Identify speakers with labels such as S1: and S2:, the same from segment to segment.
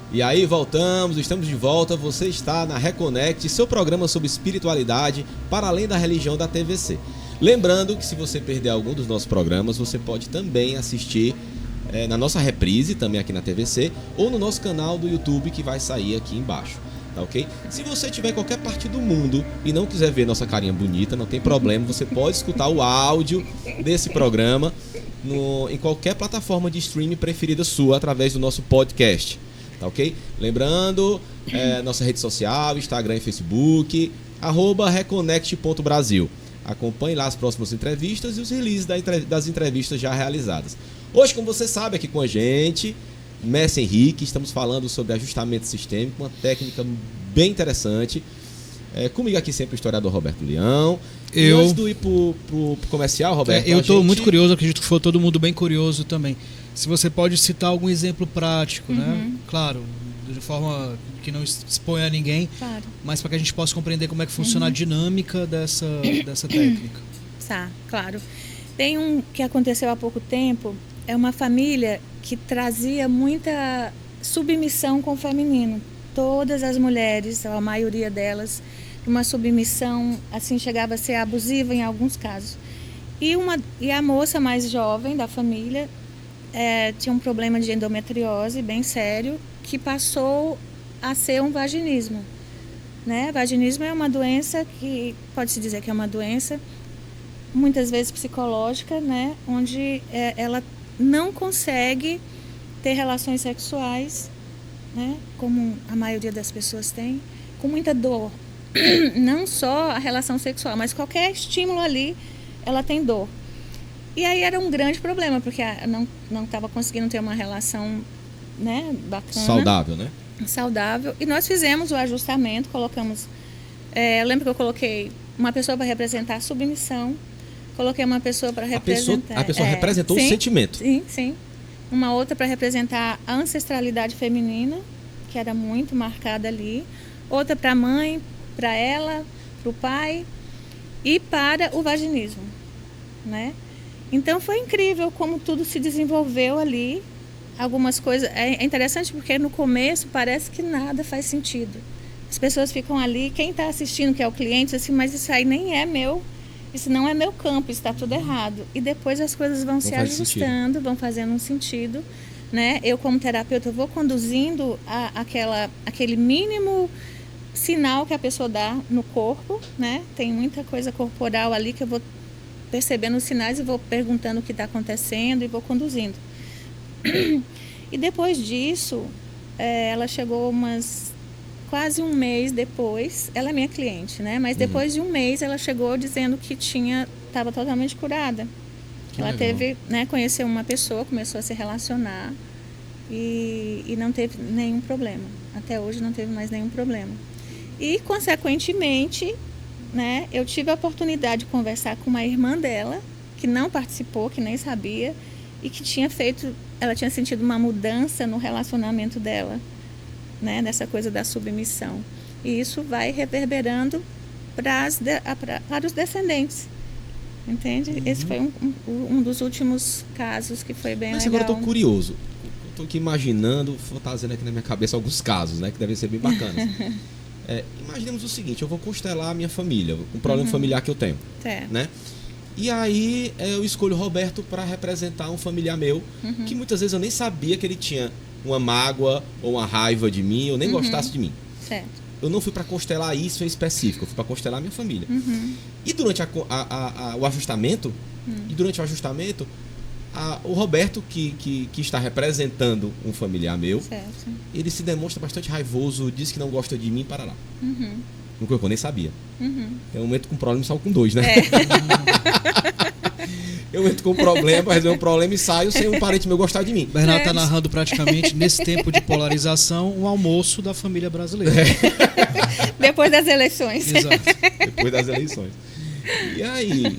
S1: E aí, estamos de volta. Você está na Reconnect, seu programa sobre espiritualidade para além da religião da TVC. Lembrando que se você perder algum dos nossos programas, você pode também assistir na nossa reprise, também aqui na TVC, ou no nosso canal do YouTube que vai sair aqui embaixo. Tá, ok? Se você estiver em qualquer parte do mundo e não quiser ver nossa carinha bonita, não tem problema, você pode escutar o áudio desse programa em qualquer plataforma de streaming preferida sua através do nosso podcast. Tá, ok? Lembrando, nossa rede social, Instagram e Facebook, @reconnect.brasil. Acompanhe lá as próximas entrevistas e os releases das entrevistas já realizadas. Hoje, como você sabe, aqui com a gente, Mestre Henrique, estamos falando sobre ajustamento sistêmico, uma técnica bem interessante. Comigo aqui sempre o historiador Roberto Leão. E antes de ir pro comercial, Roberto...
S2: eu estou muito curioso, acredito que foi todo mundo bem curioso também. Se você pode citar algum exemplo prático, né? Claro, de forma que não exponha a ninguém, claro, mas para que a gente possa compreender como é que funciona a dinâmica dessa técnica.
S3: Tá, claro. Tem um que aconteceu há pouco tempo, é uma família que trazia muita submissão com o feminino. Todas as mulheres, a maioria delas, uma submissão, assim, chegava a ser abusiva em alguns casos. E a moça mais jovem da família tinha um problema de endometriose bem sério, que passou a ser um vaginismo. Né? Vaginismo é uma doença que, pode-se dizer que é uma doença, muitas vezes psicológica, né? Onde ela não consegue ter relações sexuais, né? Como a maioria das pessoas tem, com muita dor. Não só a relação sexual, mas qualquer estímulo ali, ela tem dor. E aí era um grande problema, porque não estava conseguindo ter uma relação, né, bacana.
S1: Saudável, né?
S3: Saudável. E nós fizemos o ajustamento, colocamos... eu lembro que eu coloquei uma pessoa para representar a submissão, coloquei uma pessoa para representar...
S1: A pessoa representou o sentimento.
S3: Sim, sim. Uma outra para representar a ancestralidade feminina, que era muito marcada ali. Outra para a mãe, para ela, para o pai e para o vaginismo, né? Então foi incrível como tudo se desenvolveu ali. Algumas coisas... É interessante porque no começo parece que nada faz sentido. As pessoas ficam ali, quem está assistindo, que é o cliente, assim, mas isso aí nem é meu, isso não é meu campo, isso está tudo errado. E depois as coisas vão se ajustando, vão fazendo um sentido, né? Eu, como terapeuta, vou conduzindo aquele mínimo sinal que a pessoa dá no corpo, né? Tem muita coisa corporal ali que eu vou percebendo os sinais e vou perguntando o que está acontecendo e vou conduzindo. E depois disso, ela chegou quase um mês depois, ela é minha cliente, né? Mas depois de um mês ela chegou dizendo que estava totalmente curada. Ela teve, né, conheceu uma pessoa, começou a se relacionar e não teve nenhum problema. Até hoje não teve mais nenhum problema. E, consequentemente, né, eu tive a oportunidade de conversar com uma irmã dela, que não participou, que nem sabia, e que ela tinha sentido uma mudança no relacionamento dela, né, nessa coisa da submissão. E isso vai reverberando para os descendentes. Entende? Esse foi um dos últimos casos que foi bem legal.
S1: Mas agora eu estou curioso. Estou aqui imaginando, fantasiando aqui na minha cabeça alguns casos, né, que devem ser bem bacanas. Imaginemos o seguinte, eu vou constelar a minha família, um problema familiar que eu tenho. Né? E aí eu escolho o Roberto para representar um familiar meu, que muitas vezes eu nem sabia que ele tinha uma mágoa ou uma raiva de mim, ou nem gostasse de mim.
S3: Certo.
S1: Eu não fui para constelar isso em específico, eu fui para constelar a minha família. E durante o ajustamento, o Roberto, que está representando um familiar meu, certo, ele se demonstra bastante raivoso, diz que não gosta de mim, para lá. No que eu nem sabia. Eu entro com um problema e saio com dois, né? Eu entro com um problema, resolvo um problema e saio sem um parente meu gostar de mim.
S2: Bernardo está narrando praticamente, nesse tempo de polarização, um almoço da família brasileira.
S3: Depois das eleições.
S2: Exato.
S1: Depois das eleições. E aí,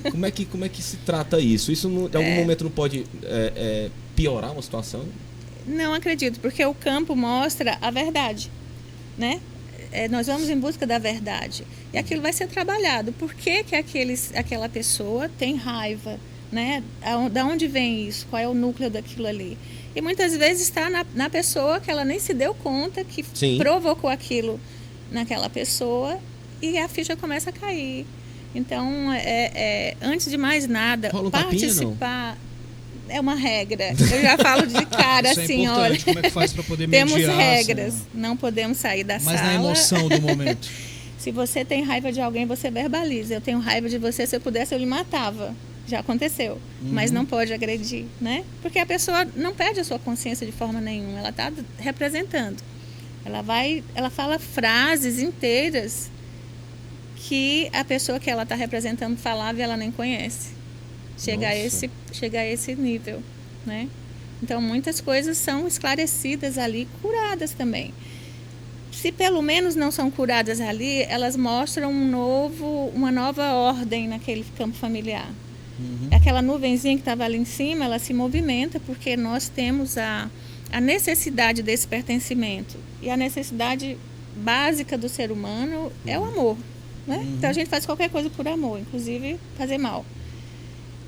S1: como é que se trata isso? Isso de algum momento não pode piorar uma situação?
S3: Não acredito, porque o campo mostra a verdade, né? Nós vamos em busca da verdade. E aquilo vai ser trabalhado. Por que aquela pessoa tem raiva? Né? Da onde vem isso? Qual é o núcleo daquilo ali? E muitas vezes está na pessoa que ela nem se deu conta que provocou aquilo naquela pessoa e a ficha começa a cair. Então, antes de mais nada, participar é uma regra. Eu já falo de cara assim, olha.
S2: Como é que faz para poder mediar?
S3: Temos regras, não podemos sair da sala.
S2: Mas na emoção do momento.
S3: Se você tem raiva de alguém, você verbaliza. Eu tenho raiva de você, se eu pudesse, eu lhe matava. Já aconteceu. Mas não pode agredir, né? Porque a pessoa não perde a sua consciência de forma nenhuma. Ela está representando. Ela fala frases inteiras que a pessoa que ela está representando falava e ela nem conhece. Chega a esse nível, né? Então, muitas coisas são esclarecidas ali, curadas também. Se pelo menos não são curadas ali, elas mostram uma nova ordem naquele campo familiar. Aquela nuvenzinha que estava ali em cima, ela se movimenta porque nós temos a necessidade desse pertencimento. E a necessidade básica do ser humano é o amor, né? Então, a gente faz qualquer coisa por amor, inclusive fazer mal.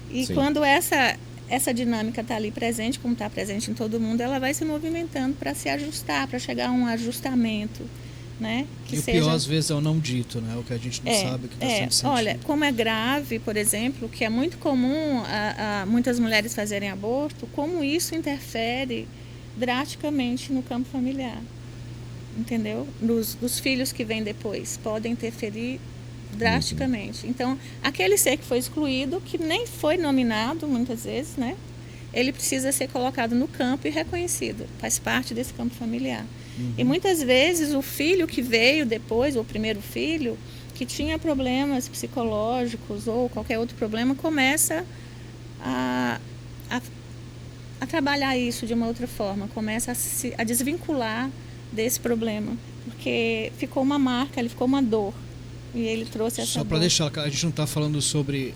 S3: E quando essa dinâmica está ali presente, como está presente em todo mundo, ela vai se movimentando para se ajustar, para chegar a um ajustamento, né?
S2: Que o pior, às vezes, é o não dito, né? O que a gente não sabe que está sendo sentido.
S3: Olha, como é grave, por exemplo, que é muito comum a muitas mulheres fazerem aborto, como isso interfere drasticamente no campo familiar, entendeu? Dos filhos que vêm depois, podem interferir drasticamente. Então, aquele ser que foi excluído, que nem foi nominado muitas vezes, né? Ele precisa ser colocado no campo e reconhecido, faz parte desse campo familiar. E muitas vezes o filho que veio depois, ou o primeiro filho, que tinha problemas psicológicos ou qualquer outro problema, começa a trabalhar isso de uma outra forma, começa a desvincular desse problema, porque ficou uma marca, ele ficou uma dor. E ele trouxe essa
S2: Só para deixar, a gente não está falando sobre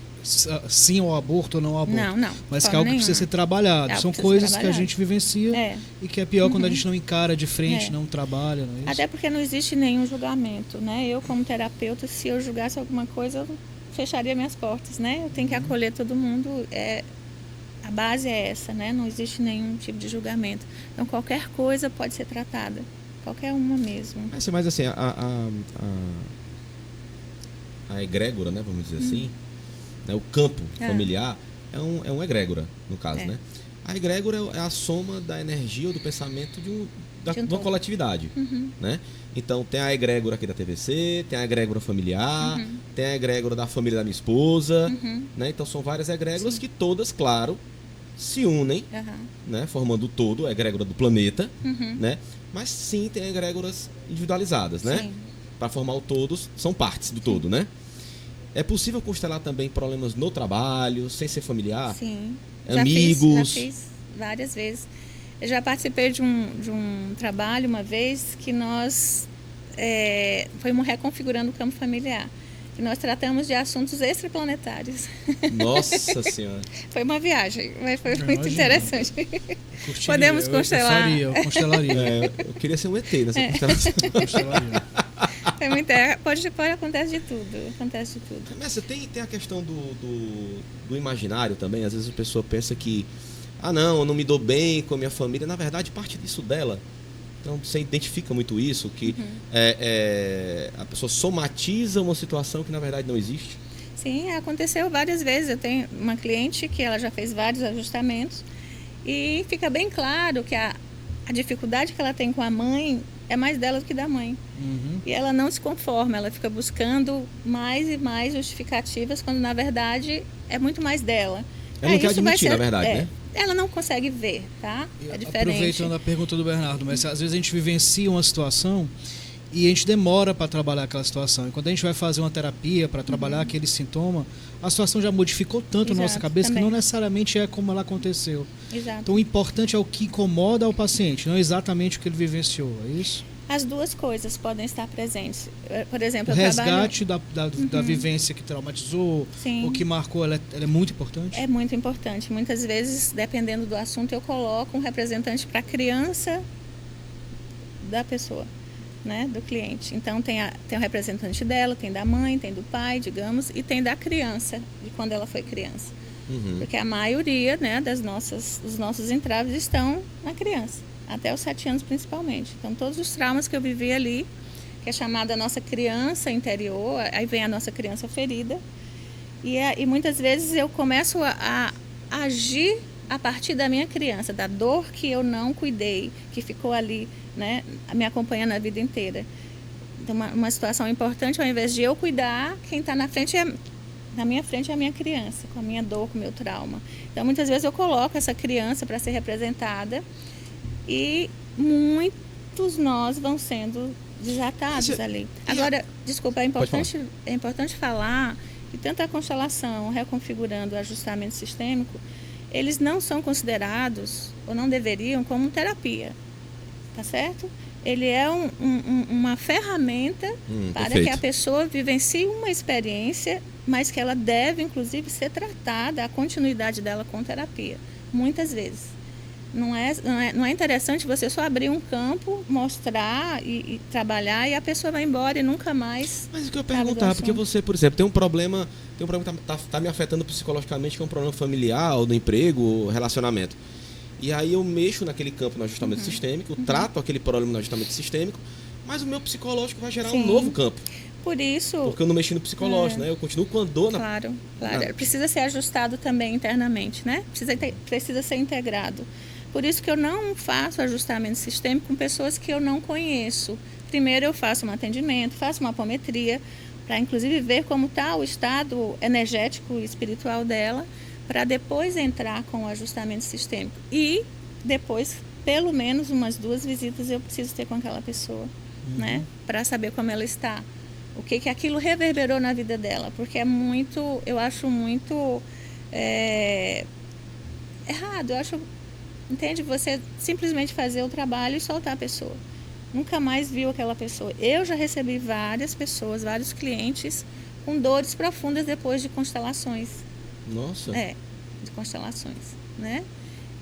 S2: sim ao aborto ou não ao aborto.
S3: Não.
S2: Mas que é algo que precisa ser trabalhado. São coisas que a gente vivencia e que é pior quando a gente não encara de frente, não trabalha. Não é isso?
S3: Até porque não existe nenhum julgamento, né? Eu, como terapeuta, se eu julgasse alguma coisa, eu fecharia minhas portas, né? Eu tenho que acolher todo mundo. A base é essa, né? Não existe nenhum tipo de julgamento. Então, qualquer coisa pode ser tratada. Qualquer uma mesmo.
S1: Mas assim, a egrégora, né, vamos dizer assim, né, o campo familiar é um egrégora, no caso, né? A egrégora é a soma da energia ou do pensamento de uma coletividade, né? Então, tem a egrégora aqui da TVC, tem a egrégora familiar, tem a egrégora da família da minha esposa, né? Então, são várias egrégoras que todas, claro, se unem, né, formando o todo, a egrégora do planeta, né? Mas sim, tem egrégoras individualizadas, né? Para formar o todo, são partes do todo, né? É possível constelar também problemas no trabalho, sem ser familiar?
S3: Sim.
S1: Amigos?
S3: Já fiz várias vezes. Eu já participei de um trabalho uma vez que nós fomos reconfigurando o campo familiar. E nós tratamos de assuntos extraplanetários.
S2: Nossa Senhora!
S3: Foi uma viagem, mas foi muito interessante. Podemos constelar.
S2: Eu constelaria.
S1: Eu queria ser um ET nessa constelação.
S2: Constelaria.
S3: É muito, pode acontecer de tudo. Acontece de tudo.
S1: Mas você tem a questão do imaginário também. Às vezes a pessoa pensa que não, eu não me dou bem com a minha família. Na verdade, parte disso dela. Então você identifica muito isso, que a pessoa somatiza uma situação que na verdade não existe.
S3: Sim, aconteceu várias vezes. Eu tenho uma cliente que ela já fez vários ajustamentos e fica bem claro que a dificuldade que ela tem com a mãe é mais dela do que da mãe. E ela não se conforma, ela fica buscando mais e mais justificativas, quando na verdade é muito mais dela.
S1: Ela não quer admitir, na verdade, né?
S3: Ela não consegue ver, tá? É diferente.
S2: Aproveitando a pergunta do Bernardo, mas às vezes a gente vivencia uma situação e a gente demora para trabalhar aquela situação. E quando a gente vai fazer uma terapia para trabalhar aquele sintoma, a situação já modificou tanto na nossa cabeça que não necessariamente é como ela aconteceu.
S3: Exato.
S2: Então o importante é o que incomoda o paciente, não exatamente o que ele vivenciou, é isso?
S3: As duas coisas podem estar presentes. Por exemplo,
S2: o resgate da vivência que traumatizou, ou que marcou, ela é muito importante?
S3: É muito importante. Muitas vezes, dependendo do assunto, eu coloco um representante para a criança da pessoa, né, do cliente. Então, tem o representante dela, tem da mãe, tem do pai, digamos, e tem da criança, de quando ela foi criança. Porque a maioria, né, dos nossos entraves estão na criança, até os 7 anos principalmente. Então, todos os traumas que eu vivi ali, que é chamada a nossa criança interior, aí vem a nossa criança ferida, e muitas vezes eu começo a agir a partir da minha criança, da dor que eu não cuidei, que ficou ali, né, me acompanhando a vida inteira. Então, uma situação importante, ao invés de eu cuidar, quem está na minha frente é a minha criança, com a minha dor, com o meu trauma. Então, muitas vezes eu coloco essa criança para ser representada e muitos nós vão sendo desatados ali. Agora, desculpa, é importante falar que tanto a constelação, reconfigurando o ajustamento sistêmico, eles não são considerados, ou não deveriam, como terapia, tá certo? Ele é uma ferramenta para que a pessoa vivencie uma experiência, mas que ela deve, inclusive, ser tratada, a continuidade dela com terapia, muitas vezes. Não é interessante você só abrir um campo, mostrar e trabalhar, e a pessoa vai embora e nunca mais...
S1: Mas o que eu perguntar, porque você, por exemplo, tem um problema que está me afetando psicologicamente, que é um problema familiar, ou do emprego, ou relacionamento. E aí eu mexo naquele campo no ajustamento sistêmico, trato aquele problema no ajustamento sistêmico, mas o meu psicológico vai gerar um novo campo.
S3: Por isso...
S1: Porque eu não mexi no psicológico, né? Eu continuo com a dor na...
S3: Claro. Precisa ser ajustado também internamente, né? Precisa ser integrado. Por isso que eu não faço ajustamento sistêmico com pessoas que eu não conheço. Primeiro eu faço um atendimento, faço uma apometria, para inclusive ver como está o estado energético e espiritual dela, para depois entrar com o ajustamento sistêmico. E depois, pelo menos umas 2 visitas eu preciso ter com aquela pessoa, né? Para saber como ela está. O que aquilo reverberou na vida dela. Porque eu acho muito errado. Eu acho, entende? Você simplesmente fazer o trabalho e soltar a pessoa. Nunca mais viu aquela pessoa. Eu já recebi várias pessoas, vários clientes com dores profundas depois de constelações.
S1: Nossa.
S3: De constelações, né?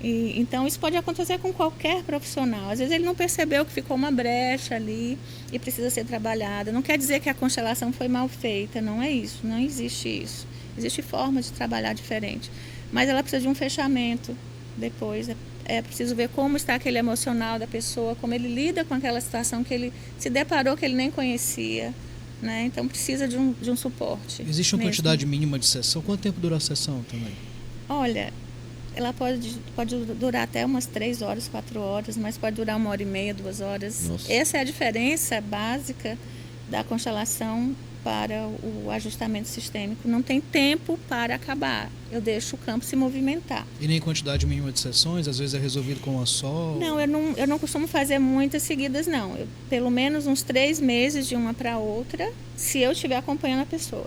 S3: Então, isso pode acontecer com qualquer profissional. Às vezes ele não percebeu que ficou uma brecha ali e precisa ser trabalhada. Não quer dizer que a constelação foi mal feita, não é isso, não existe isso. Existe forma de trabalhar diferente. Mas ela precisa de um fechamento depois. É preciso ver como está aquele emocional da pessoa, como ele lida com aquela situação que ele se deparou, que ele nem conhecia. Né? Então precisa de um suporte.
S2: Existe uma quantidade mínima de sessão? Quanto tempo dura a sessão também?
S3: Olha, ela pode durar até umas 3 horas, 4 horas, mas pode durar 1h30, 2 horas. Nossa. Essa é a diferença básica da constelação para o ajustamento sistêmico. Não tem tempo para acabar. Eu deixo o campo se movimentar.
S2: E nem quantidade mínima de sessões? Às vezes é resolvido com uma só?
S3: Não, eu não costumo fazer muitas seguidas, não. Pelo menos uns 3 meses de uma para outra, se eu estiver acompanhando a pessoa.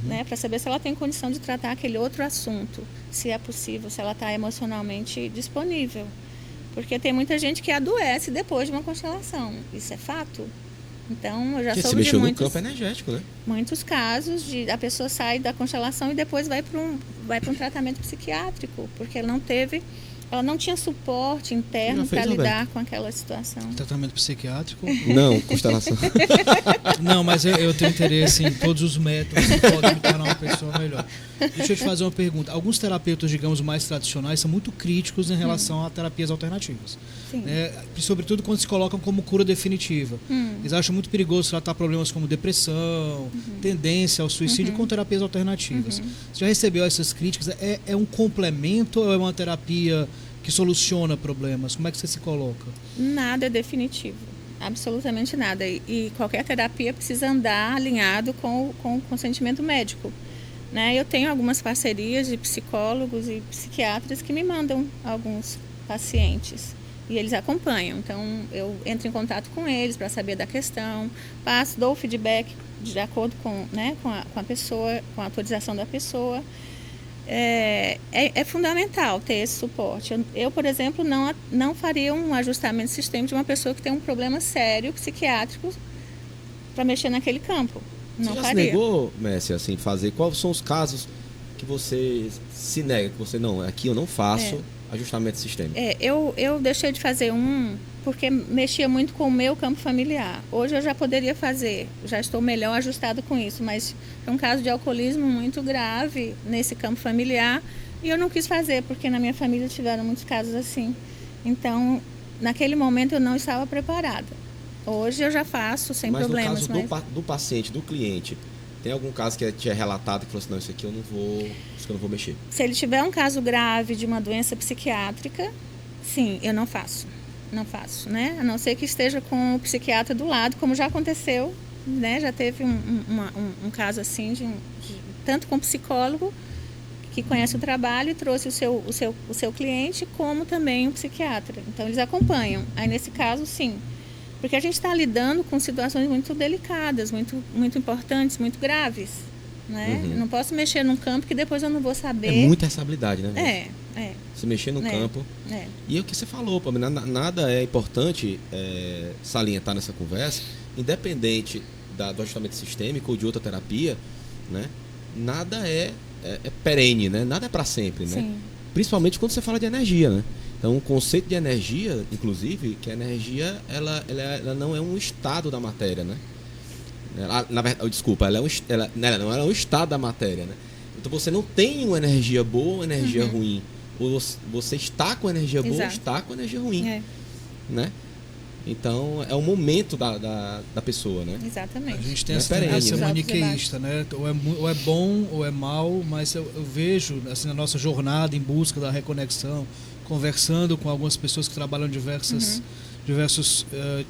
S3: Né, para saber se ela tem condição de tratar aquele outro assunto, se é possível, se ela está emocionalmente disponível. Porque tem muita gente que adoece depois de uma constelação. Isso é fato. Então, eu já soube de
S1: no campo energético, né?
S3: Muitos casos de a pessoa sai da constelação e depois vai para um tratamento psiquiátrico, porque ela não tinha suporte interno para lidar com aquela situação.
S2: Tratamento psiquiátrico?
S1: Não, constelação.
S2: Não, mas eu tenho interesse em todos os métodos que podem tornar uma pessoa melhor. Deixa eu te fazer uma pergunta. Alguns terapeutas, digamos, mais tradicionais são muito críticos em relação a terapias alternativas. Né? Sobretudo quando se colocam como cura definitiva. Eles acham muito perigoso tratar problemas como depressão, tendência ao suicídio com terapias alternativas. Você já recebeu essas críticas? É um complemento ou é uma terapia que soluciona problemas? Como é que você se coloca?
S3: Nada é definitivo. Absolutamente nada. E qualquer terapia precisa andar alinhado com o consentimento médico. Né? Eu tenho algumas parcerias de psicólogos e psiquiatras que me mandam alguns pacientes. E eles acompanham. Então, eu entro em contato com eles para saber da questão, dou o feedback de acordo com, né, com a pessoa, com a autorização da pessoa. É fundamental ter esse suporte. Eu, por exemplo, não faria um ajustamento sistêmico de uma pessoa que tem um problema sério, psiquiátrico, para mexer naquele campo. Não
S1: você já
S3: faria.
S1: Se negou, Messi, assim, fazer? Quais são os casos que você se nega, que você, não, aqui eu não faço ajustamento sistêmico?
S3: Eu deixei de fazer porque mexia muito com o meu campo familiar. Hoje eu já poderia fazer, já estou melhor ajustada com isso, mas é um caso de alcoolismo muito grave nesse campo familiar e eu não quis fazer, porque na minha família tiveram muitos casos assim. Então, naquele momento eu não estava preparada. Hoje eu já faço sem problemas.
S1: Mas no caso do paciente, do cliente, tem algum caso que te é relatado que falou assim, não, isso aqui eu não vou mexer? Se
S3: ele tiver um caso grave de uma doença psiquiátrica, sim, eu não faço. Não faço, né? A não ser que esteja com o psiquiatra do lado, como já aconteceu, né? Já teve um caso assim, tanto com o psicólogo, que conhece o trabalho e trouxe o seu cliente, como também o psiquiatra. Então, eles acompanham. Aí, nesse caso, sim. Porque a gente está lidando com situações muito delicadas, muito, muito importantes, muito graves. Né? Eu não posso mexer num campo que depois eu não vou saber.
S1: É muita responsabilidade, né? Se mexer no campo. E é o que você falou, Pamela, nada é importante salientar nessa conversa, independente do ajustamento sistêmico ou de outra terapia, né? Nada é perene, né? Nada é para sempre, né? Principalmente quando você fala de energia, né? Então, o conceito de energia, inclusive, que a energia ela não é um estado da matéria, né? Na verdade, desculpa, ela não é um estado da matéria, né? Então, você não tem uma energia boa ou uma energia ruim. Ou você está com energia boa ou está com energia ruim, né? Então, é o momento da pessoa, né?
S3: Exatamente.
S2: A gente tem essa maniqueísta, né? Ou é bom ou é mal, mas eu vejo, assim, na nossa jornada em busca da reconexão, conversando com algumas pessoas que trabalham diversos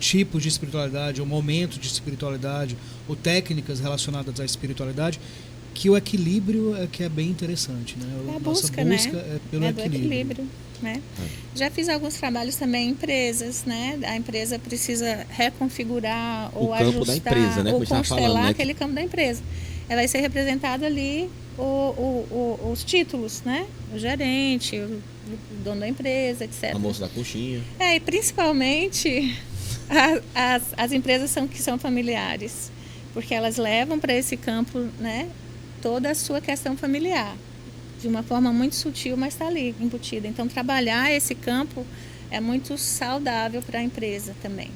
S2: tipos de espiritualidade, ou momentos de espiritualidade, ou técnicas relacionadas à espiritualidade, que o equilíbrio é que é bem interessante, né?
S3: A busca,
S2: né?
S3: É pelo equilíbrio. Né? Já fiz alguns trabalhos também em empresas, né? A empresa precisa reconfigurar ou ajustar
S1: da empresa, né?
S3: ou constelar aquele campo da empresa. Ela vai ser representado ali os títulos, né? O gerente, o dono da empresa, etc.
S1: A moça da coxinha.
S3: E principalmente as empresas que são familiares, porque elas levam para esse campo, né, toda a sua questão familiar. De uma forma muito sutil, mas está ali, embutida. Então, trabalhar esse campo é muito saudável para a empresa também.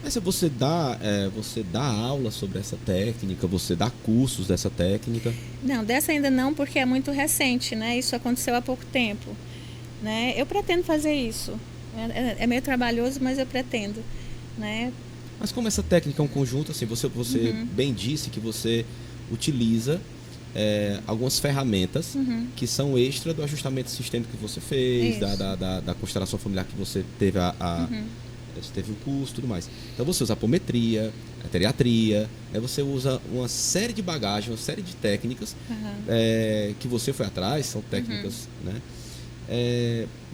S1: Mas você dá aula sobre essa técnica? Você dá cursos dessa técnica?
S3: Não, dessa ainda não, porque é muito recente, né? Isso aconteceu há pouco tempo. Né? Eu pretendo fazer isso. É meio trabalhoso, mas eu pretendo. Né?
S1: Mas como essa técnica é um conjunto, assim, você bem disse que você utiliza algumas ferramentas que são extra do ajustamento sistêmico que você fez, da constelação familiar que você teve você teve um curso e tudo mais. Então você usa a apometria, a teriatria, você usa uma série de bagagens, uma série de técnicas que você foi atrás, são técnicas, né?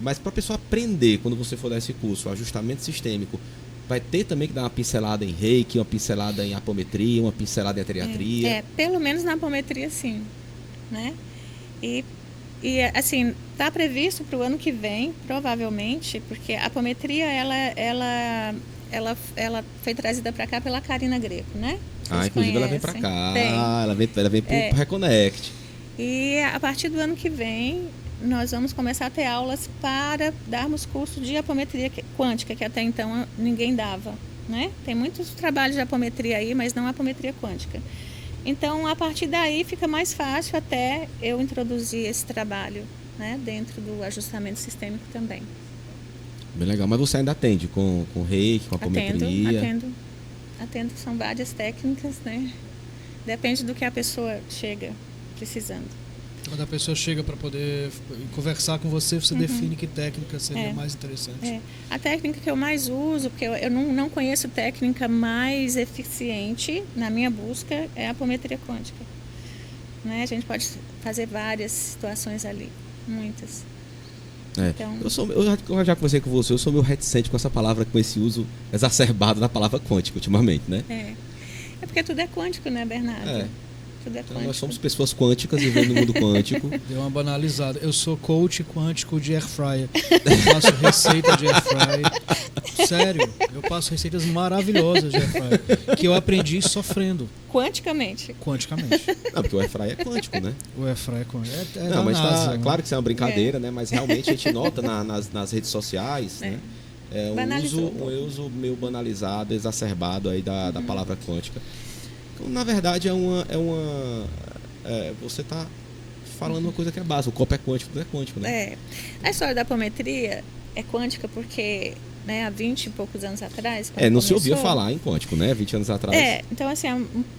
S1: Mas para a pessoa aprender, quando você for dar esse curso, o ajustamento sistêmico, vai ter também que dar uma pincelada em reiki, uma pincelada em apometria, uma pincelada em teriatria.
S3: Pelo menos na apometria, sim. Né? E assim, está previsto para o ano que vem, provavelmente, porque a apometria, ela foi trazida para cá pela Karina Greco, né?
S1: Inclusive conhecem. Ela vem para cá, ela vem para o Reconnect.
S3: E a partir do ano que vem, nós vamos começar a ter aulas para darmos curso de apometria quântica, que até então ninguém dava, né? Tem muitos trabalhos de apometria aí, mas não apometria quântica. Então, a partir daí, fica mais fácil até eu introduzir esse trabalho, né, dentro do ajustamento sistêmico também.
S1: Bem legal. Mas você ainda atende com reiki, com apometria?
S3: Atendo. São várias técnicas, né? Depende do que a pessoa chega precisando.
S2: Quando a pessoa chega para poder conversar com você, você define que técnica seria mais interessante.
S3: A técnica que eu mais uso, porque eu não conheço técnica mais eficiente na minha busca, é a apometria quântica. Né? A gente pode fazer várias situações ali, muitas.
S1: Então... Eu já conversei com você, eu sou meio reticente com essa palavra, com esse uso exacerbado da palavra quântica ultimamente, né?
S3: É porque tudo é quântico, né, Bernardo?
S1: Então, nós somos pessoas quânticas vivendo no mundo quântico.
S2: Deu uma banalizada. Eu sou coach quântico de air fryer. Eu faço receita de air fryer. Sério, eu passo receitas maravilhosas de airfryer, que eu aprendi sofrendo.
S3: Quanticamente.
S1: Não, porque o airfryer é quântico, né?
S2: O airfryer é quântico.
S1: Não, mas NASA, né? Claro que isso é uma brincadeira, né? Mas realmente a gente nota nas redes sociais, né? Um uso meio banalizado, exacerbado aí da palavra quântica. Então, na verdade, você está falando uma coisa que é básica. O copo é quântico, não é quântico, né?
S3: A história da apometria é quântica porque, né, há 20 e poucos anos atrás...
S1: Não se ouvia falar em quântico, né? 20 anos atrás.
S3: Então, assim,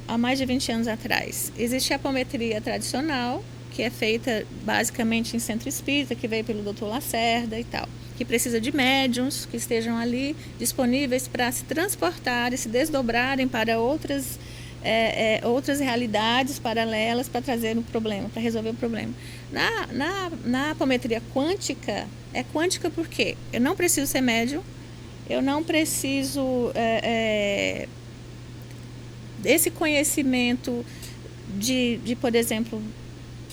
S3: há mais de 20 anos atrás, existe a apometria tradicional, que é feita basicamente em centro espírita, que veio pelo Dr. Lacerda e tal, que precisa de médiums que estejam ali disponíveis para se transportarem, se desdobrarem para outras realidades paralelas para trazer o problema, para resolver o problema. Na apometria quântica, é quântica porque eu não preciso ser médium, eu não preciso desse conhecimento de, por exemplo,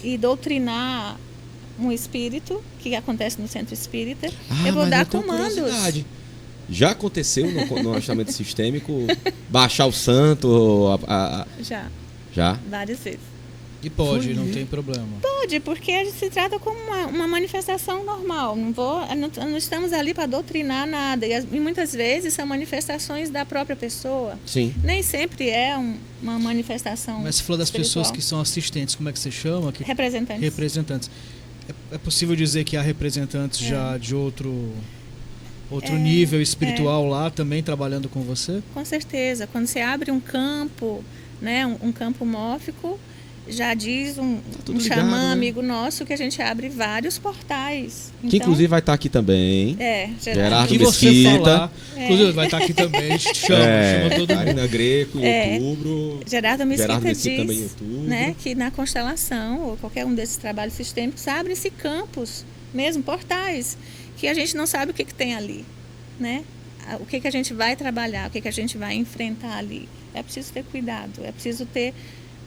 S3: ir doutrinar um espírito, que acontece no centro espírita. Eu vou dar comandos.
S1: Já aconteceu no ajustamento sistêmico baixar o santo? Já?
S3: Várias vezes.
S2: E pode, não tem problema.
S3: Pode, porque a gente se trata como uma manifestação normal. Não estamos ali para doutrinar nada. E muitas vezes são manifestações da própria pessoa.
S1: Sim.
S3: Nem sempre é uma manifestação.
S2: Mas você falou das pessoas que são assistentes, como é que você chama? Representantes. É possível dizer que há representantes já de outro nível espiritual lá também trabalhando com você?
S3: Com certeza. Quando você abre um campo, né, um campo mórfico, já diz um xamã, né, amigo nosso, que a gente abre vários portais.
S1: Que inclusive vai estar aqui também.
S2: Gerardo Mesquita. Inclusive vai estar aqui também. Chama todo mundo.
S1: Karina Greco, em outubro.
S3: Gerardo Mesquita diz,
S1: também em outubro.
S3: Né, que na constelação, ou qualquer um desses trabalhos sistêmicos, abrem-se campos, mesmo portais, que a gente não sabe o que tem ali, né? O que a gente vai trabalhar, o que a gente vai enfrentar ali. É preciso ter cuidado, é preciso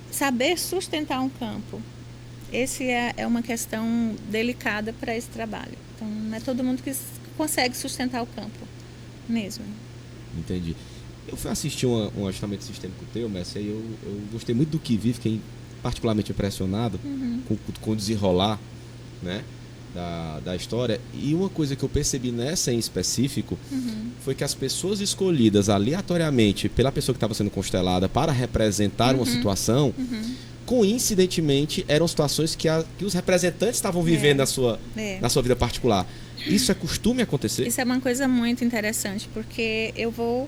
S3: saber sustentar um campo. Esse é uma questão delicada para esse trabalho. Então, não é todo mundo que consegue sustentar o campo mesmo.
S1: Entendi. Eu fui assistir um ajustamento sistêmico teu, Messi, e eu gostei muito do que vi, fiquei particularmente impressionado com o desenrolar, né, da história. E uma coisa que eu percebi nessa em específico foi que as pessoas escolhidas aleatoriamente pela pessoa que estava sendo constelada para representar uma situação, coincidentemente eram situações que os representantes estavam vivendo na sua vida particular. Isso é costume acontecer?
S3: Isso é uma coisa muito interessante, porque eu vou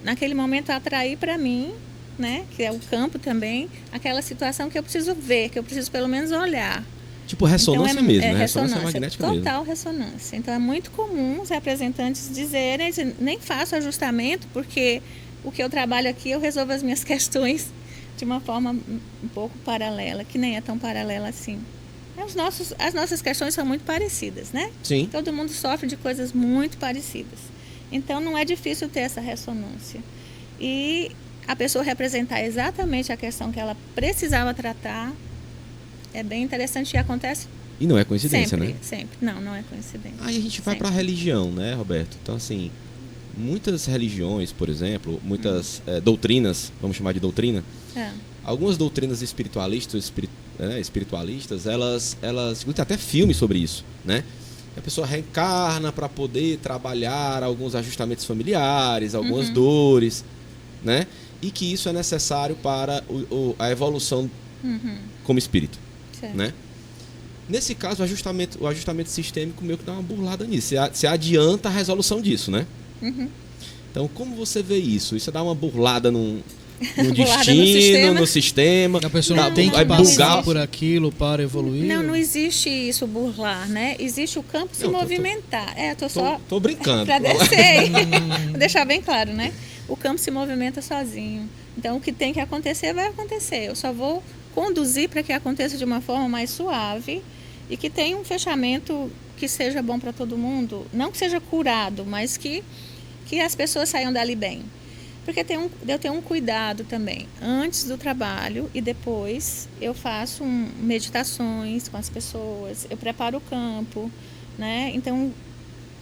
S3: naquele momento atrair para mim, né, que é o campo também, aquela situação que eu preciso ver, que eu preciso pelo menos olhar.
S1: Tipo ressonância
S3: então,
S1: mesmo, né? Ressonância magnética mesmo.
S3: Total ressonância. Então é muito comum os representantes dizerem, nem faço ajustamento, porque o que eu trabalho aqui eu resolvo as minhas questões de uma forma um pouco paralela, que nem é tão paralela assim. As nossas questões são muito parecidas, né?
S1: Sim.
S3: Todo mundo sofre de coisas muito parecidas. Então não é difícil ter essa ressonância. E a pessoa representar exatamente a questão que ela precisava tratar é bem interessante e acontece.
S1: E não é coincidência,
S3: sempre,
S1: né?
S3: Sempre. Não é coincidência.
S1: Aí a gente vai para a religião, né, Roberto? Então, assim, muitas religiões, por exemplo, muitas doutrinas, vamos chamar de doutrina, algumas doutrinas espiritualistas, elas tem até filmes sobre isso, né? A pessoa reencarna para poder trabalhar alguns ajustamentos familiares, algumas dores, né? E que isso é necessário para a evolução como espírito, né? Nesse caso, o ajustamento sistêmico meio que dá uma burlada nisso. Você adianta a resolução disso, né? Então, como você vê isso? Isso dá uma burlada no destino, no sistema.
S2: A pessoa não tem que passar por aquilo para evoluir?
S3: Não existe isso, burlar, né? Existe o campo se movimentar.
S1: Tô brincando.
S3: Para descer. Vou deixar bem claro, né? O campo se movimenta sozinho. Então, o que tem que acontecer, vai acontecer. Eu só vou conduzir para que aconteça de uma forma mais suave e que tenha um fechamento que seja bom para todo mundo. Não que seja curado, mas que as pessoas saiam dali bem. Porque eu tenho um cuidado também. Antes do trabalho e depois eu faço meditações com as pessoas, eu preparo o campo, né? Então,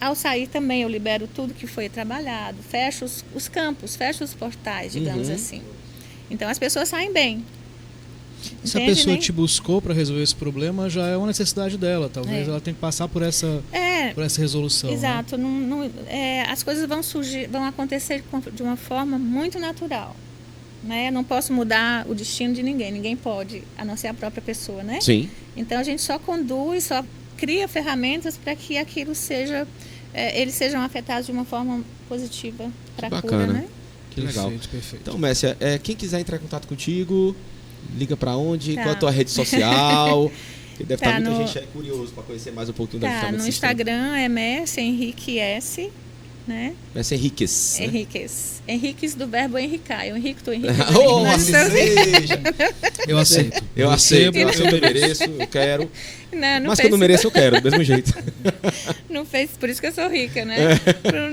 S3: ao sair também eu libero tudo que foi trabalhado, fecho os campos, fecho os portais, digamos assim. Então as pessoas saem bem.
S2: Se a pessoa te buscou para resolver esse problema, já é uma necessidade dela. Talvez ela tenha que passar por essa resolução.
S3: Exato.
S2: Né?
S3: As coisas vão acontecer de uma forma muito natural. Né? Eu não posso mudar o destino de ninguém. Ninguém pode, a não ser a própria pessoa, né?
S1: Sim.
S3: Então a gente só conduz, só cria ferramentas para que aquilo eles sejam afetados de uma forma positiva para a cura, né?
S1: Que legal.
S2: Perfeito.
S1: Então, Mércia, quem quiser entrar em contato contigo, liga para onde? Qual é a tua rede social? Que deve estar muita gente curioso para conhecer mais um pouquinho da Justamente
S3: no Instagram é Mércia Henrique S, né?
S1: Mércia Henriques.
S3: Henriques. Henriques do verbo enricar. Eu enrico, tu enrique.
S1: Assim seja.
S2: Eu aceito.
S1: Eu aceito, eu mereço, eu quero. Mas quando eu mereço, eu quero, do mesmo jeito.
S3: Por isso que eu sou rica, né?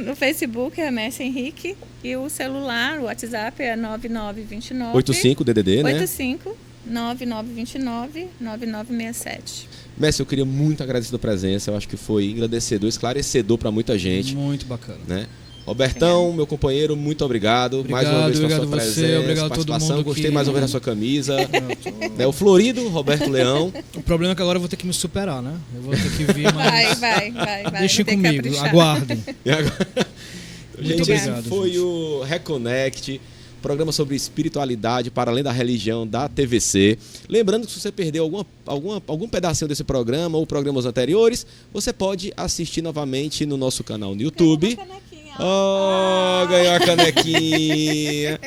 S3: No Facebook é Mércia Henrique e o celular, o WhatsApp é 9929
S1: 85 DDD, né?
S3: 85 9929 9967.
S1: Mércia, eu queria muito agradecer a presença. Eu acho que foi engrandecedor, esclarecedor para muita gente.
S2: Muito bacana.
S1: Né? Robertão, meu companheiro, muito obrigado. Mais uma vez pela sua presença,
S2: obrigado participação. Todo mundo
S1: gostei mais uma vez da sua camisa. Né? O Florido, Roberto Leão.
S2: O problema é que agora eu vou ter que me superar, né? Eu vou ter que vir mais...
S3: Vai.
S2: Deixem comigo, aguardem.
S1: Muito obrigado. Foi o Reconnect, programa sobre espiritualidade para além da religião da TVC. Lembrando que se você perdeu algum pedacinho desse programa ou programas anteriores, você pode assistir novamente no nosso canal no YouTube. Ganhou a canequinha.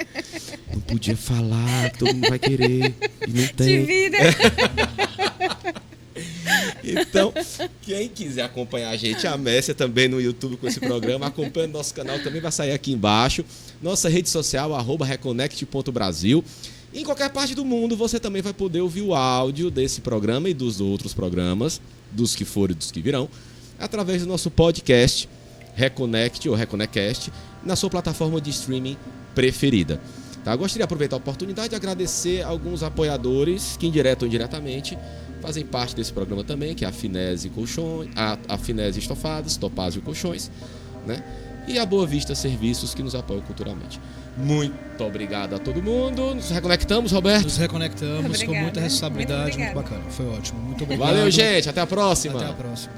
S1: Não podia falar, todo mundo vai querer. E não tem.
S3: Te vira.
S1: Então, quem quiser acompanhar a gente, a Mércia também no YouTube com esse programa, acompanha o nosso canal, também vai sair aqui embaixo. Nossa rede social, @reconnect.brasil. Em qualquer parte do mundo, você também vai poder ouvir o áudio desse programa e dos outros programas, dos que foram e dos que virão, através do nosso podcast, Reconnect ou Reconnectcast, na sua plataforma de streaming preferida. Tá? Gostaria de aproveitar a oportunidade de agradecer alguns apoiadores que, indireto ou indiretamente, fazem parte desse programa também, que é a Finese Colchões, a Finese Estofados, Topázio Colchões, né? E a Boa Vista Serviços, que nos apoiam culturalmente. Muito obrigado a todo mundo. Nos reconectamos, Roberto?
S2: Nos reconectamos com muita responsabilidade, muito bacana. Foi ótimo. Muito obrigado.
S1: Valeu, gente. Até a próxima.
S2: Até a próxima.